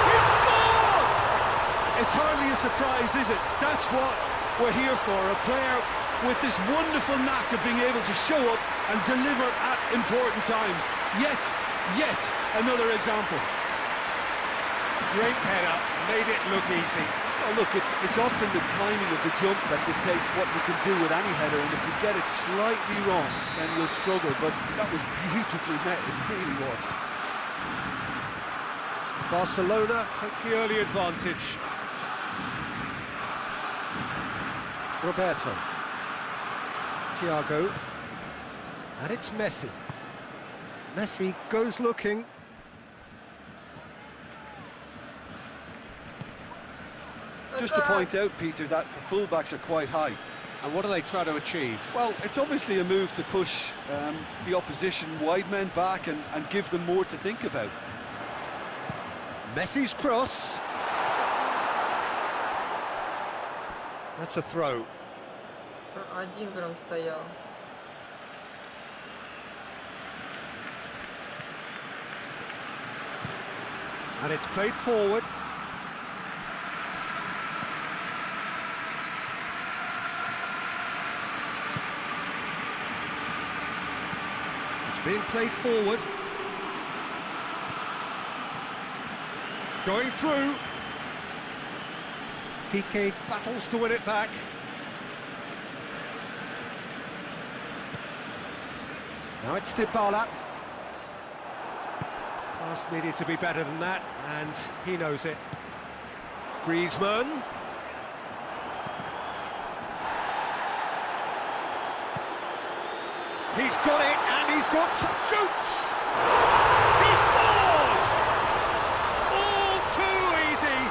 He scored! It's hardly a surprise, is it? That's what we're here for, a player with this wonderful knack of being able to show up and deliver at important times. Yet another example. Great header, made it look easy. Oh, look, it's often the timing of the jump that dictates what you can do with any header, and if you get it slightly wrong, then you'll struggle, but that was beautifully met, it really was. Barcelona take the early advantage. Roberto. Thiago. And it's Messi. Messi goes looking. Just to point out, Peter, that the fullbacks are quite high. And what do they try to achieve? Well, it's obviously a move to push the opposition wide men back and give them more to think about. Messi's cross. That's a throw. Один прям стоял. And it's played forward. It's being played forward. Going through. Piqué battles to win it back. Now it's Dybala. Pass needed to be better than that, and he knows it. Griezmann. He's got it, and he's got shoots! He scores! All too easy.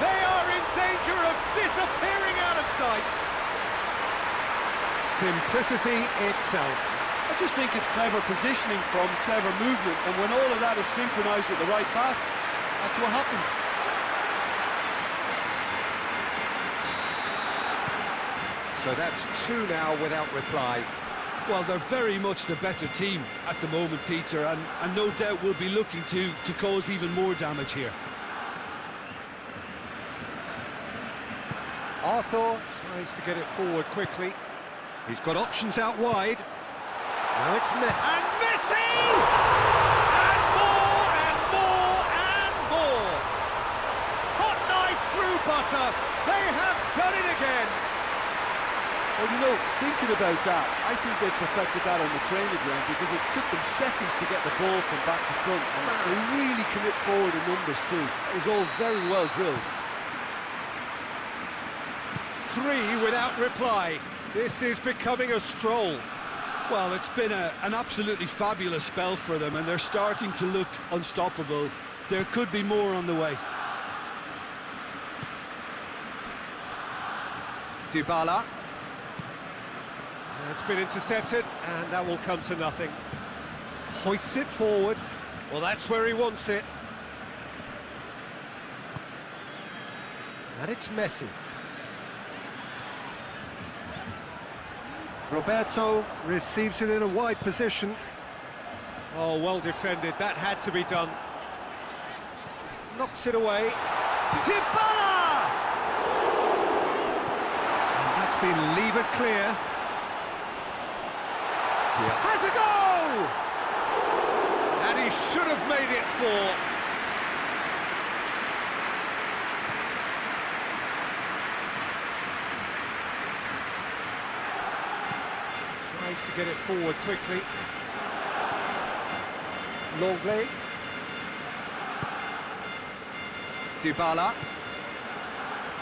They are in danger of disappearing out of sight. Simplicity itself. I just think it's clever positioning from clever movement, and when all of that is synchronised with the right pass, that's what happens. So that's two now without reply. Well, they're very much the better team at the moment, Peter, and no doubt will be looking to cause even more damage here. Arthur tries to get it forward quickly. He's got options out wide. Now it's Messi. And Messi! And more, and more, and more! Hot knife through butter. They have done it again. Well, you know, thinking about that, I think they perfected that on the training ground because it took them seconds to get the ball from back to front, and they really commit forward in numbers too. It was all very well drilled. 3 without reply. This is becoming a stroll. Well, it's been an absolutely fabulous spell for them, and they're starting to look unstoppable. There could be more on the way. Dybala. It's been intercepted, and that will come to nothing. Hoists it forward. Well, that's where he wants it. And it's Messi. Roberto receives it in a wide position. Oh, well defended. That had to be done. Knocks it away. Dybala! And that's been levered clear. Has a goal! And he should have made it 4. Tries to get it forward quickly. Longley. Dybala.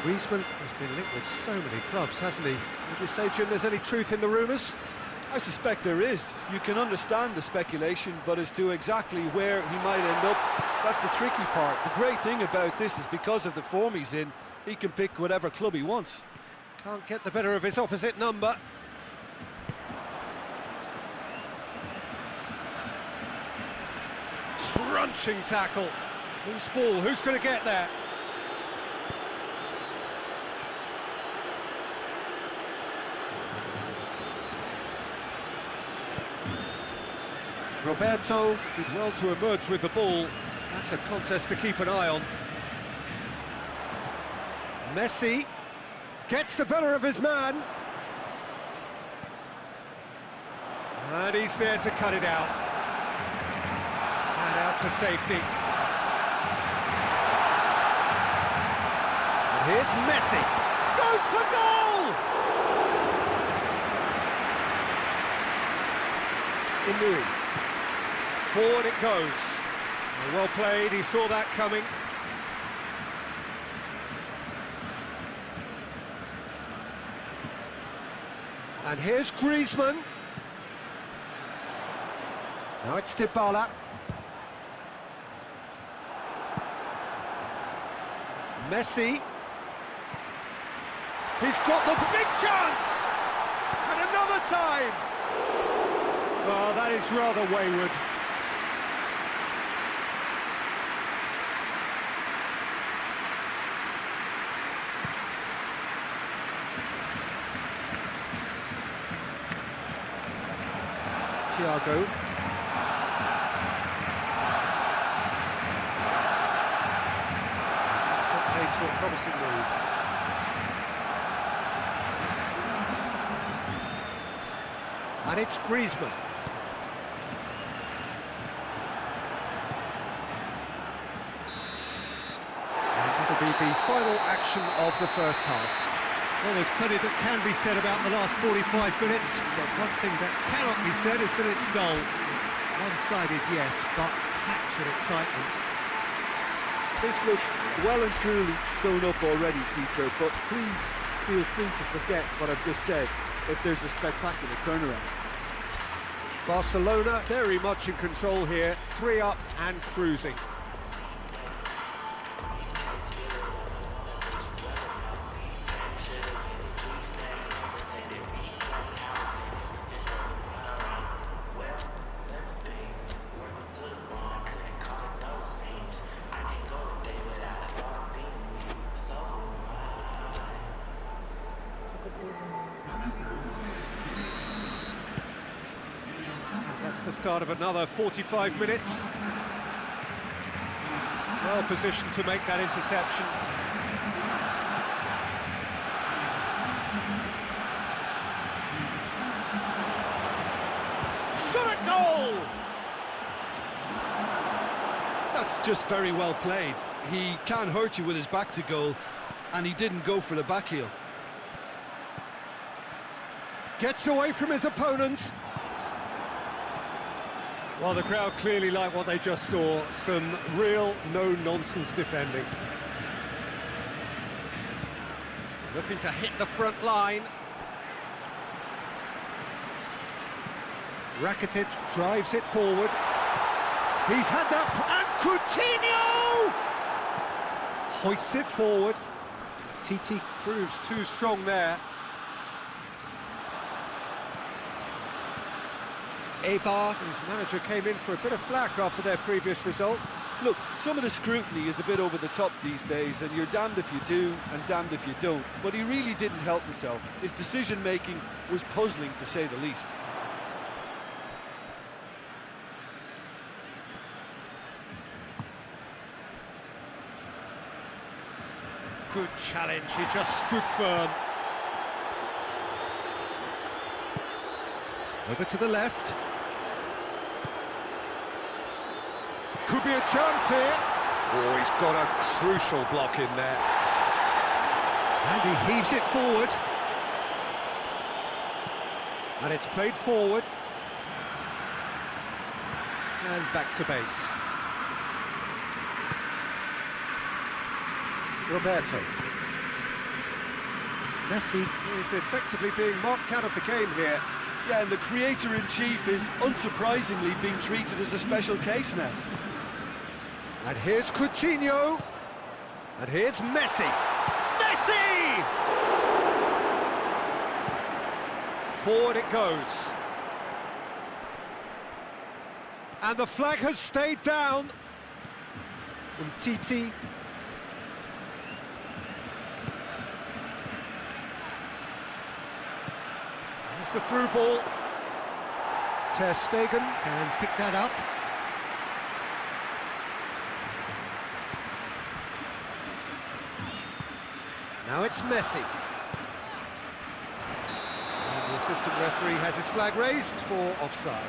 Griezmann has been linked with so many clubs, hasn't he? Would you say, Jim, there's any truth in the rumours? I suspect there is. You can understand the speculation, but as to exactly where he might end up, that's the tricky part. The great thing about this is because of the form he's in, he can pick whatever club he wants. Can't get the better of his opposite number. Crunching tackle. Loose ball, who's going to get there? Roberto did well to emerge with the ball. That's a contest to keep an eye on. Messi gets the better of his man. And he's there to cut it out. And out to safety. And here's Messi. Goes for goal! Inui. Forward it goes. Well played, he saw that coming. And here's Griezmann. Now it's Dybala. Messi. He's got the big chance! And another time! Oh, that is rather wayward. Thiago. It's got paid to a promising move. And it's Griezmann. And that'll be the final action of the first half. Well, there's plenty that can be said about the last 45 minutes, but one thing that cannot be said is that it's dull. One-sided, yes, but packed with excitement. This looks well and truly sewn up already, Peter, but please feel free to forget what I've just said if there's a spectacular turnaround. Barcelona very much in control here, 3 up and cruising. That's the start of another 45 minutes. Well positioned to make that interception. Shot at goal! That's just very well played. He can hurt you with his back to goal, and he didn't go for the back heel. Gets away from his opponents. Well, the crowd clearly like what they just saw. Some real no-nonsense defending. Looking to hit the front line. Rakitic drives it forward. He's had that, and Coutinho hoists it forward. Titi proves too strong there. Eibar, whose manager came in for a bit of flack after their previous result. Look, some of the scrutiny is a bit over the top these days, and you're damned if you do and damned if you don't. But he really didn't help himself. His decision-making was puzzling, to say the least. Good challenge, he just stood firm. Over to the left. Could be a chance here. Oh, he's got a crucial block in there. And he heaves it forward. And it's played forward. And back to base. Roberto. Messi is effectively being marked out of the game here. Yeah, and the creator-in-chief is unsurprisingly being treated as a special case now. And here's Coutinho. And here's Messi. Messi! Forward it goes. And the flag has stayed down. And Titi. Here's the through ball. Ter Stegen can pick that up. Now it's Messi. And the assistant referee has his flag raised for offside.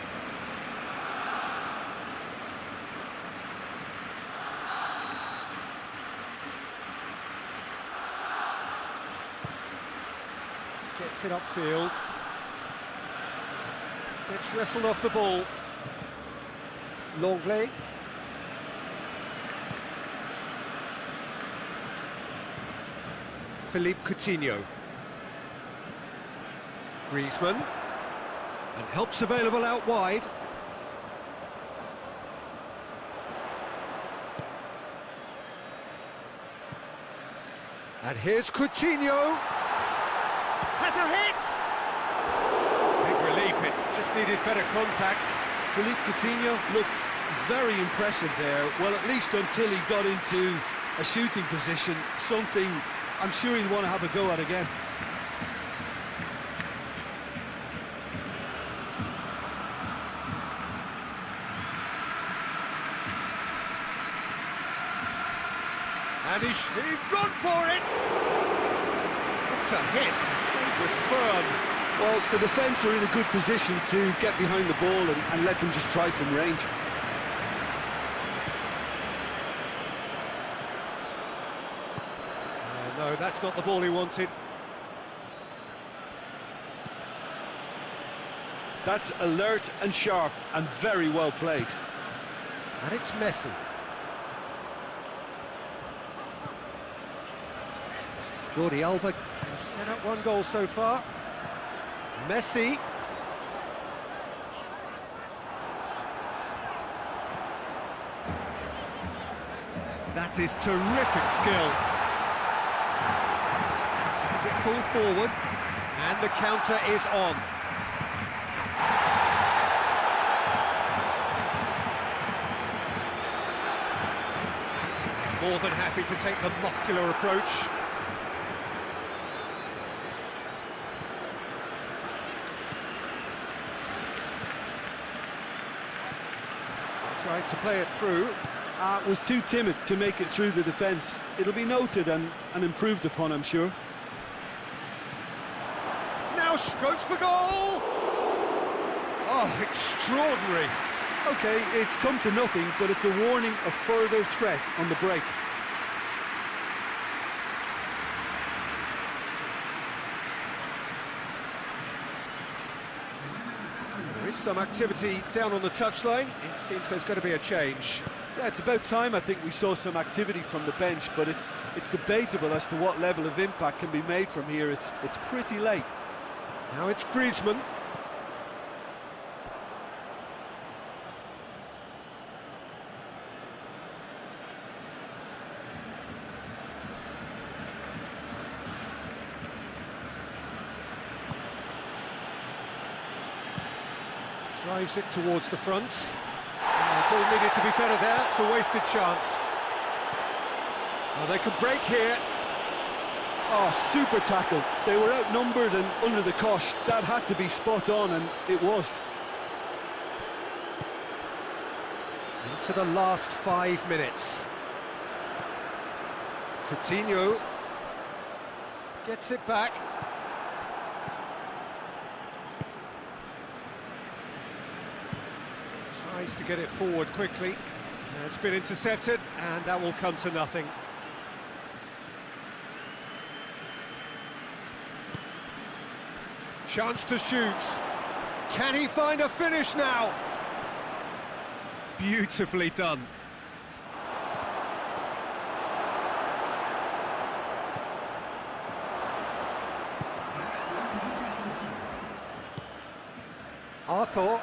Gets it upfield. Gets wrestled off the ball. Longley. Philippe Coutinho. Griezmann. And help's available out wide. And here's Coutinho. Has a hit! Big relief, it just needed better contact. Philippe Coutinho looked very impressive there, well, at least until he got into a shooting position, something I'm sure he'll want to have a go at again. And he's gone for it! What a hit! The save was firm. Well, the defence are in a good position to get behind the ball and let them just try from range. No, that's not the ball he wanted. That's alert and sharp and very well played. And it's Messi. Jordi Alba has set up one goal so far. Messi. That is terrific skill. It pulled forward, and the counter is on. More than happy to take the muscular approach. Tried to play it through. Was too timid to make it through the defence. It'll be noted and improved upon, I'm sure. Now goes for goal! Oh, extraordinary. OK, it's come to nothing, but it's a warning of further threat on the break. There is some activity down on the touchline. It seems there's going to be a change. Yeah, it's about time I think we saw some activity from the bench, but it's debatable as to what level of impact can be made from here. It's pretty late. Now it's Griezmann. Drives it towards the front. The ball needed to be better there. It's a wasted chance. Well, they could break here. Oh, super tackle. They were outnumbered and under the cosh. That had to be spot on, and it was. Into the last 5 minutes. Coutinho gets it back. Tries to get it forward quickly. It's been intercepted, and that will come to nothing. Chance to shoot. Can he find a finish now? Beautifully done. Arthur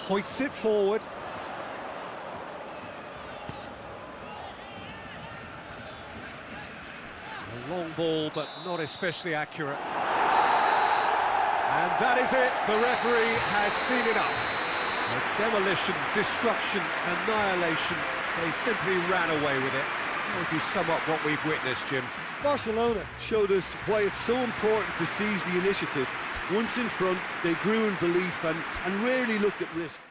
hoists it forward. A long ball, but not especially accurate. And that is it. The referee has seen enough. Demolition, destruction, annihilation. They simply ran away with it. How would you sum up what we've witnessed, Jim? Barcelona showed us why it's so important to seize the initiative. Once in front, they grew in belief and rarely looked at risk.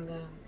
Да.